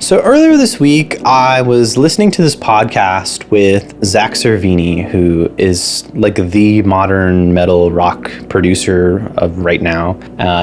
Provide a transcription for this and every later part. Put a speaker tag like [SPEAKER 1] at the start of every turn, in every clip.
[SPEAKER 1] So earlier this week, I was listening to this podcast with Zakk Cervini, who is like the modern metal rock producer of right now.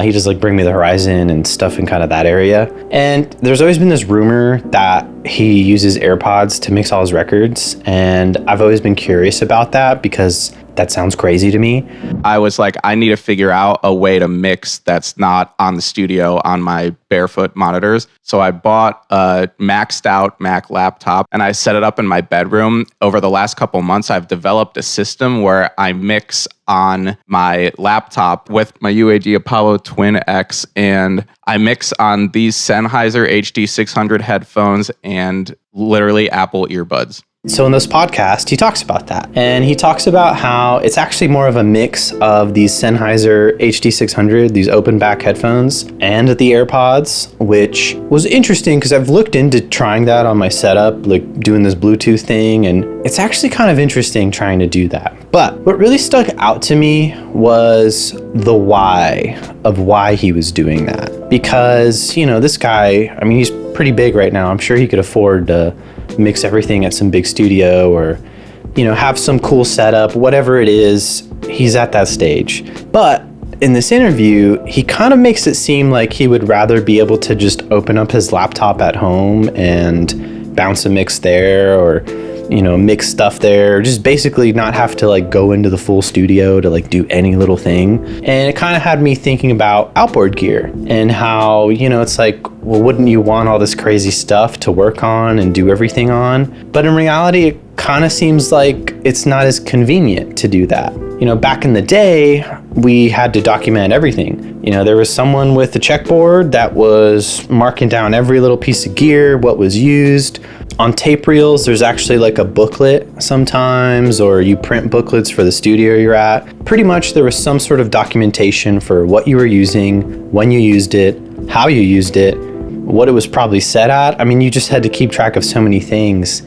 [SPEAKER 1] He does like Bring Me the Horizon and stuff in kind of that area. And there's always been this rumor that he uses Airpods to mix all his records. And I've always been curious about that because that sounds crazy to me.
[SPEAKER 2] I was like, I need to figure out a way to mix that's not on the studio on my barefoot monitors. So I bought a maxed out Mac laptop and I set it up in my bedroom. Over the last couple months, I've developed a system where I mix on my laptop with my UAD Apollo Twin X, and I mix on these Sennheiser HD600 headphones and literally Apple earbuds.
[SPEAKER 1] So in this podcast, he talks about that. And he talks about how it's actually more of a mix of these Sennheiser HD600, these open back headphones, and the AirPods, which was interesting because I've looked into trying that on my setup, like doing this Bluetooth thing, and it's actually kind of interesting trying to do that. But what really stuck out to me was the why of why he was doing that. Because, you know, this guy, I mean, he's pretty big right now. I'm sure he could afford to mix everything at some big studio or, you know, have some cool setup, whatever it is, he's at that stage. But in this interview, he kind of makes it seem like he would rather be able to just open up his laptop at home and bounce a mix there, or, you know, mix stuff there, just basically not have to like go into the full studio to like do any little thing. And it kind of had me thinking about outboard gear and how, you know, it's like, well, wouldn't you want all this crazy stuff to work on and do everything on? But in reality, it kind of seems like it's not as convenient to do that. You know, back in the day, we had to document everything. You know, there was someone with a checkboard that was marking down every little piece of gear, what was used. On tape reels, there's actually like a booklet sometimes, or you print booklets for the studio you're at. Pretty much there was some sort of documentation for what you were using, when you used it, how you used it, what it was probably set at. I mean, you just had to keep track of so many things.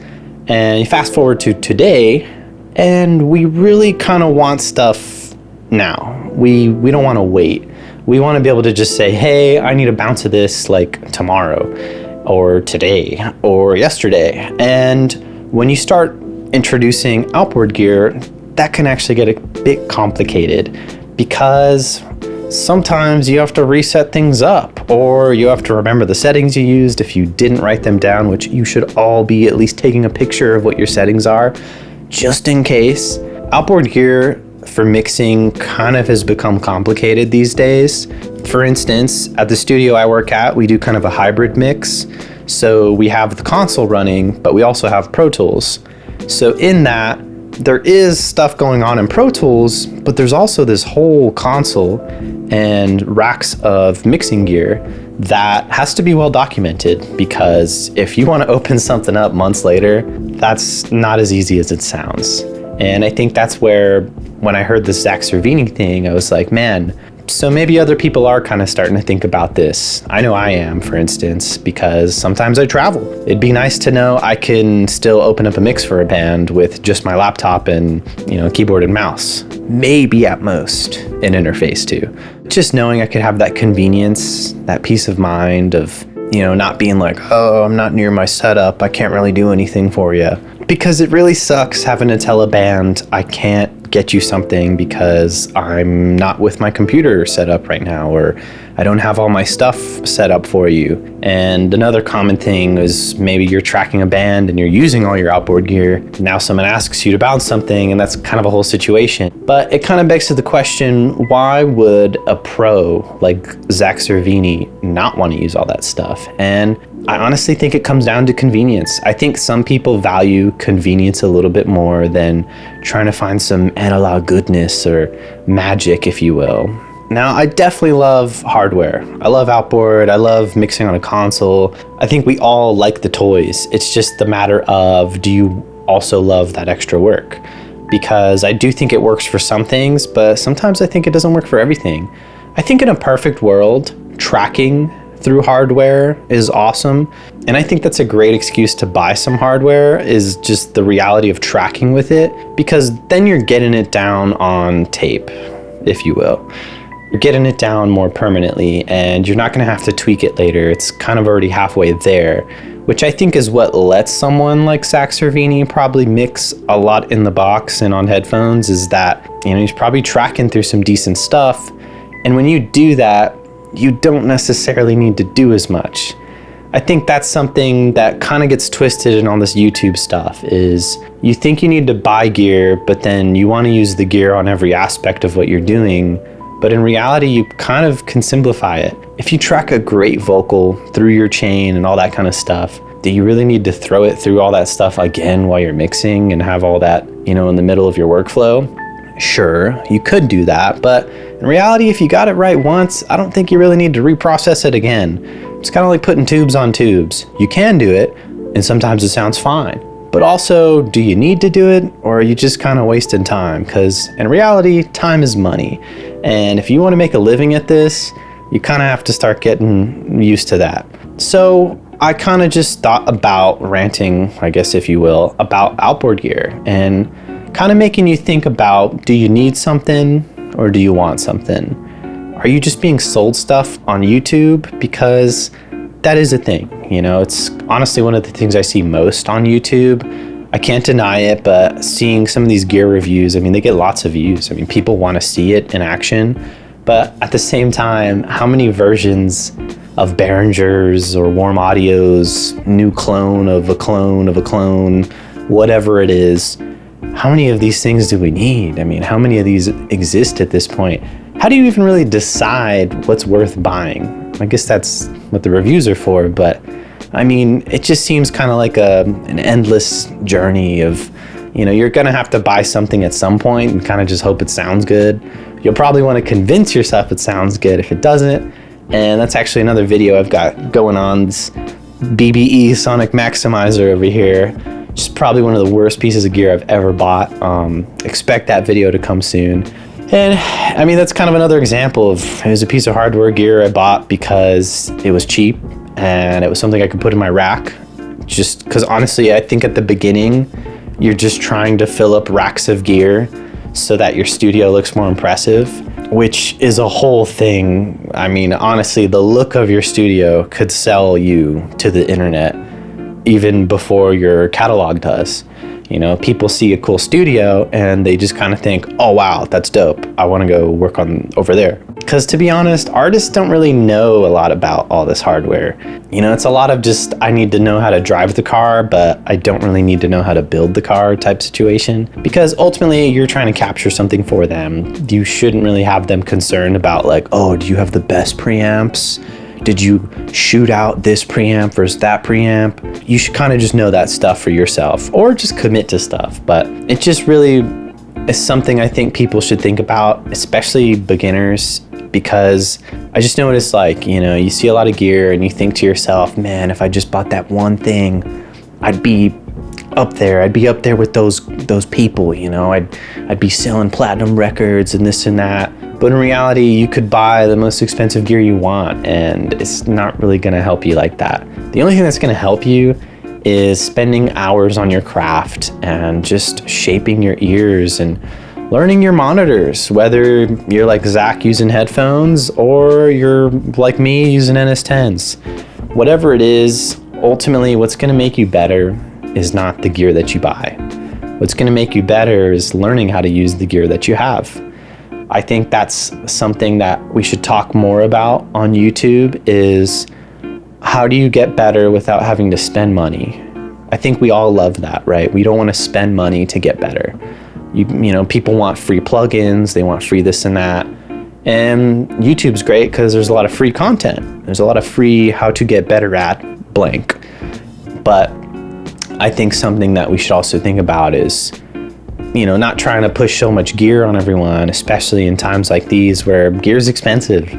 [SPEAKER 1] And you fast forward to today, and we really kind of want stuff now. We don't want to wait. We want to be able to just say, hey, I need a bounce of this like tomorrow, or today, or yesterday. And when you start introducing outboard gear, that can actually get a bit complicated because sometimes you have to reset things up, or you have to remember the settings you used if you didn't write them down, which you should all be at least taking a picture of what your settings are, just in case. Outboard gear for mixing kind of has become complicated these days. For instance, at the studio I work at, we do kind of a hybrid mix. So we have the console running, but we also have Pro Tools. So in that, there is stuff going on in Pro Tools, but there's also this whole console and racks of mixing gear that has to be well documented, because if you want to open something up months later, that's not as easy as it sounds. And I think that's where, when I heard the Zakk Cervini thing, I was like, man, so maybe other people are kind of starting to think about this. I know I am, for instance, because sometimes I travel. It'd be nice to know I can still open up a mix for a band with just my laptop and, you know, keyboard and mouse. Maybe at most an interface too. Just knowing I could have that convenience, that peace of mind of, you know, not being like, oh, I'm not near my setup, I can't really do anything for you. Because it really sucks having to tell a band, I can't get you something because I'm not with my computer set up right now, or I don't have all my stuff set up for you. And another common thing is maybe you're tracking a band and you're using all your outboard gear. Now someone asks you to bounce something, and that's kind of a whole situation. But it kind of begs to the question, why would a pro like Zakk Cervini not want to use all that stuff? And I honestly think it comes down to convenience. I think some people value convenience a little bit more than trying to find some analog goodness or magic, if you will. Now, I definitely love hardware. I love Outboard. I love mixing on a console. I think we all like the toys. It's just the matter of, do you also love that extra work? Because I do think it works for some things, but sometimes I think it doesn't work for everything. I think in a perfect world, tracking through hardware is awesome. And I think that's a great excuse to buy some hardware, is just the reality of tracking with it, because then you're getting it down on tape, if you will. you're getting it down more permanently, and you're not going to have to tweak it later. It's kind of already halfway there, which I think is what lets someone like Zakk Cervini probably mix a lot in the box and on headphones, is that, you know, he's probably tracking through some decent stuff. And when you do that, you don't necessarily need to do as much. I think that's something that kind of gets twisted in all this YouTube stuff, is you think you need to buy gear, but then you want to use the gear on every aspect of what you're doing. But in reality, you kind of can simplify it. If you track a great vocal through your chain and all that kind of stuff, do you really need to throw it through all that stuff again while you're mixing and have all that, you know, in the middle of your workflow? Sure, you could do that, but in reality, if you got it right once, I don't think you really need to reprocess it again. It's kind of like putting tubes on tubes. You can do it, and sometimes it sounds fine. But also, do you need to do it, or are you just kind of wasting time? Because in reality, time is money. And if you want to make a living at this, you kind of have to start getting used to that. So I kind of just thought about ranting, I guess if you will, about outboard gear, and kind of making you think about, do you need something or do you want something? Are you just being sold stuff on YouTube? Because that is a thing, you know, it's honestly one of the things I see most on YouTube. I can't deny it, but seeing some of these gear reviews, I mean, they get lots of views. I mean, people want to see it in action, but at the same time, how many versions of Behringers or Warm Audio's new clone of a clone of a clone, whatever it is, how many of these things do we need? I mean, how many of these exist at this point? How do you even really decide what's worth buying? I guess that's what the reviews are for, but I mean, it just seems kind of like an endless journey of, you know, you're gonna have to buy something at some point and kind of just hope it sounds good. You'll probably want to convince yourself it sounds good if it doesn't, and that's actually another video I've got going on, this BBE Sonic Maximizer over here. Just probably one of the worst pieces of gear I've ever bought. Expect that video to come soon. And I mean, that's kind of another example of, it was a piece of hardware gear I bought because it was cheap and it was something I could put in my rack. Just because honestly, I think at the beginning, you're just trying to fill up racks of gear so that your studio looks more impressive, which is a whole thing. I mean, honestly, the look of your studio could sell you to the internet even before your catalog does. You know, people see a cool studio and they just kind of think, oh wow, that's dope, I want to go work on over there. Because to be honest, artists don't really know a lot about all this hardware. You know, it's a lot of just, I need to know how to drive the car, but I don't really need to know how to build the car type situation. Because ultimately you're trying to capture something for them. You shouldn't really have them concerned about like, oh, do you have the best preamps? Did you shoot out this preamp versus that preamp? You should kind of just know that stuff for yourself, or just commit to stuff. But it just really is something I think people should think about, especially beginners, because I just noticed, like, you know, you see a lot of gear and you think to yourself, man, if I just bought that one thing, I'd be up there. I'd be up there with those people, you know, I'd be selling platinum records and this and that. But in reality, you could buy the most expensive gear you want, and it's not really gonna help you like that. The only thing that's gonna help you is spending hours on your craft and just shaping your ears and learning your monitors, whether you're like Zakk using headphones or you're like me using NS10s. Whatever it is, ultimately what's gonna make you better is not the gear that you buy. What's gonna make you better is learning how to use the gear that you have. I think that's something that we should talk more about on YouTube, is how do you get better without having to spend money? I think we all love that, right? We don't want to spend money to get better. You know, people want free plugins, they want free this and that. And YouTube's great because there's a lot of free content. There's a lot of free how to get better at blank. But I think something that we should also think about is, you know, not trying to push so much gear on everyone, especially in times like these where gear is expensive.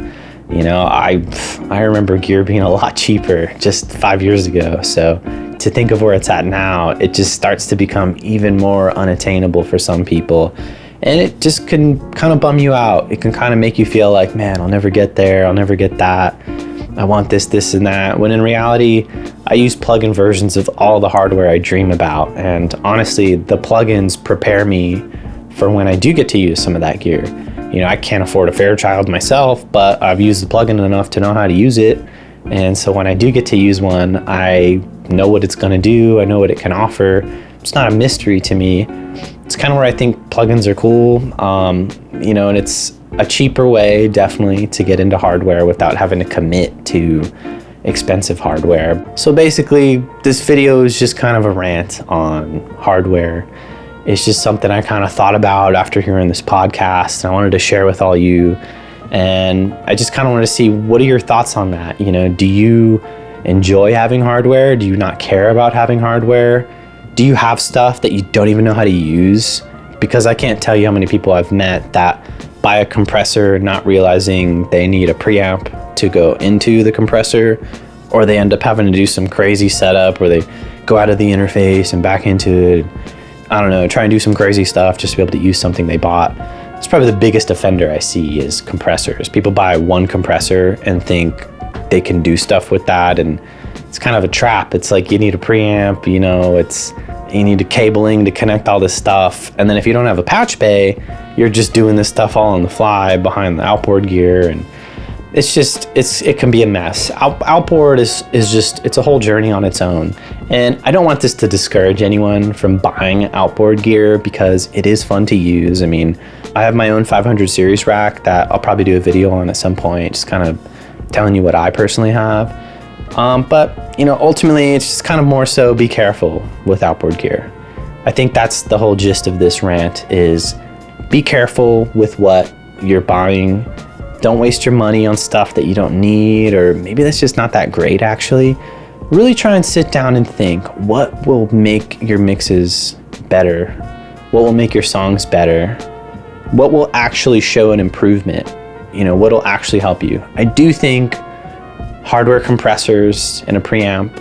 [SPEAKER 1] You know, I remember gear being a lot cheaper just 5 years ago. So to think of where it's at now, it just starts to become even more unattainable for some people. And it just can kind of bum you out. It can kind of make you feel like, man, I'll never get there. I'll never get that. I want this, and that. When in reality, I use plugin versions of all the hardware I dream about. And honestly, the plugins prepare me for when I do get to use some of that gear. I can't afford a Fairchild myself, but I've used the plugin enough to know how to use it. And so when I do get to use one, I know what it's going to do. I know what it can offer. It's not a mystery to me. It's kind of where I think plugins are cool, and it's a cheaper way, definitely, to get into hardware without having to commit to expensive hardware. So basically, this video is just kind of a rant on hardware. It's just something I kind of thought about after hearing this podcast, and I wanted to share with all you. And I just kind of want to see, what are your thoughts on that? Do you enjoy having hardware? Do you not care about having hardware? Do you have stuff that you don't even know how to use? Because I can't tell you how many people I've met that buy a compressor not realizing they need a preamp to go into the compressor, or they end up having to do some crazy setup where they go out of the interface and back into it. I don't know, try and do some crazy stuff just to be able to use something they bought. It's probably the biggest offender I see is compressors. People buy one compressor and think they can do stuff with that, and it's kind of a trap. It's like you need a preamp, you need a cabling to connect all this stuff, and then if you don't have a patch bay, you're just doing this stuff all on the fly behind the outboard gear, and it can be a mess. Outboard is just, it's a whole journey on its own. And I don't want this to discourage anyone from buying outboard gear, because it is fun to use. I have my own 500 series rack that I'll probably do a video on at some point, just kind of telling you what I personally have. But ultimately, it's just kind of more so be careful with outboard gear. I think that's the whole gist of this rant, is be careful with what you're buying. Don't waste your money on stuff that you don't need, or maybe that's just not that great, actually. Really try and sit down and think, what will make your mixes better? What will make your songs better? What will actually show an improvement? What will actually help you? I do think hardware compressors and a preamp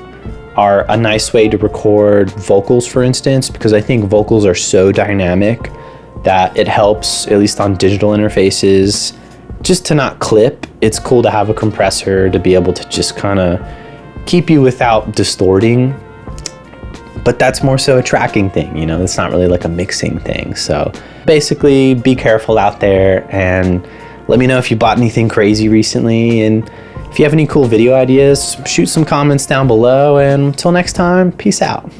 [SPEAKER 1] are a nice way to record vocals, for instance, because I think vocals are so dynamic that it helps, at least on digital interfaces, just to not clip. It's cool to have a compressor to be able to just kind of keep you without distorting, but that's more so a tracking thing, it's not really like a mixing thing. So basically, be careful out there, and let me know if you bought anything crazy recently, and if you have any cool video ideas, shoot some comments down below, and until next time, peace out.